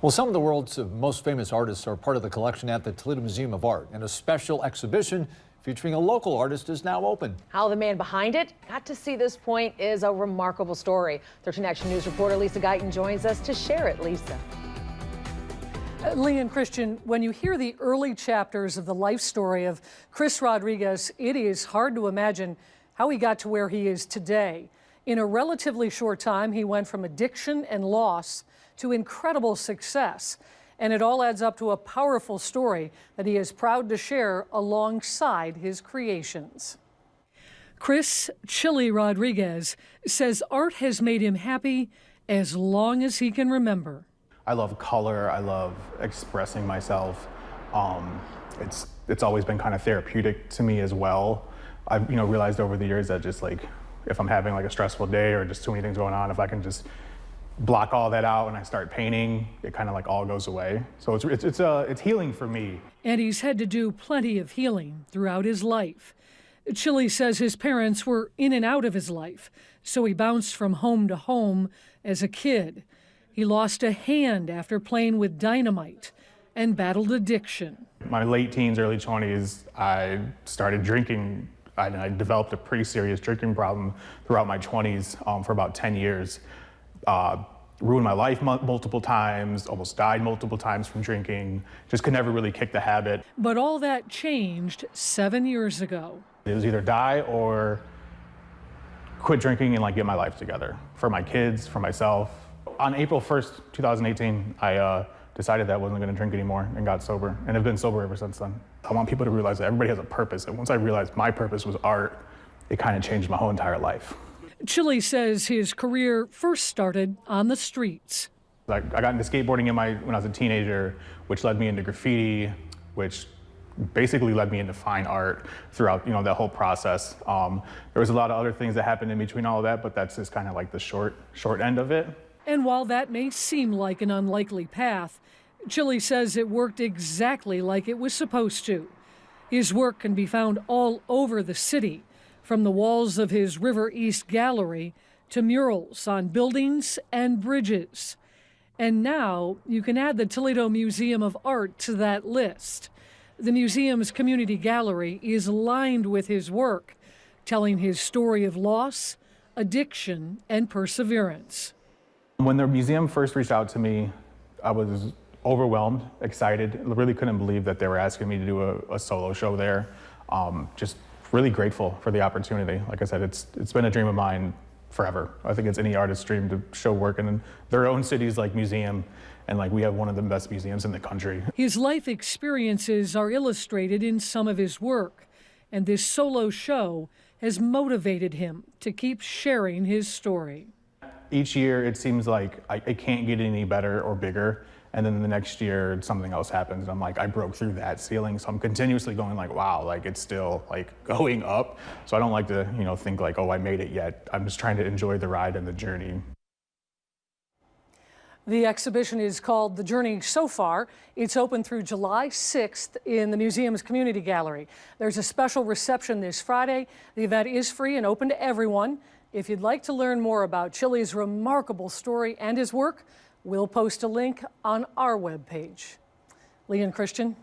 Well, some of the world's most famous artists are part of the collection at the Toledo Museum of Art, and a special exhibition featuring a local artist is now open. How the man behind it got to see this point is a remarkable story. 13 Action News reporter Lisa Guyton joins us to share it. Lisa. Lee and Christian, when you hear the early chapters of the life story of Chris Rodriguez, it is hard to imagine how he got to where he is today. In a relatively short time, he went from addiction and loss to incredible success. And it all adds up to a powerful story that he is proud to share alongside his creations. Chris "Chili" Rodriguez says art has made him happy as long as he can remember. I love color, I love expressing myself. It's always been kind of therapeutic to me as well. I've realized over the years that just like, if I'm having like a stressful day or just too many things going on, if I can just block all that out and I start painting, it kind of like all goes away. So it's healing for me. And he's had to do plenty of healing throughout his life. Chili says his parents were in and out of his life, so he bounced from home to home as a kid. He lost a hand after playing with dynamite and battled addiction. My late teens, early 20s, I started drinking. I developed a pretty serious drinking problem throughout my 20s for about 10 years. Ruined my life multiple times, almost died multiple times from drinking, just could never really kick the habit. But all that changed 7 years ago. It was either die or quit drinking and like get my life together for my kids, for myself. On April 1st, 2018, I decided that I wasn't gonna drink anymore and got sober, and have been sober ever since then. I want people to realize that everybody has a purpose, and once I realized my purpose was art, it kind of changed my whole entire life. Chili says his career first started on the streets. I got into skateboarding when I was a teenager, which led me into graffiti, which basically led me into fine art throughout that whole process. There was a lot of other things that happened in between all of that, but that's just kind of like the short end of it. And while that may seem like an unlikely path, Chili says it worked exactly like it was supposed to. His work can be found all over the city, from the walls of his River East Gallery to murals on buildings and bridges. And now you can add the Toledo Museum of Art to that list. The museum's community gallery is lined with his work, telling his story of loss, addiction, and perseverance. When the museum first reached out to me, I was overwhelmed, excited, really couldn't believe that they were asking me to do a solo show there. Just really grateful for the opportunity. Like I said, it's been a dream of mine forever. I think it's any artist's dream to show work in their own city's like museum, and like we have one of the best museums in the country. His life experiences are illustrated in some of his work, and this solo show has motivated him to keep sharing his story. Each year it seems like it can't get any better or bigger. And then the next year, something else happens, and I'm like, I broke through that ceiling. So I'm continuously going like, wow, like it's still like going up. So I don't like to, think like, oh, I made it yet. I'm just trying to enjoy the ride and the journey. The exhibition is called The Journey So Far. It's open through July 6th in the museum's community gallery. There's a special reception this Friday. The event is free and open to everyone. If you'd like to learn more about Chili's remarkable story and his work, we'll post a link on our webpage. Lee and Christian.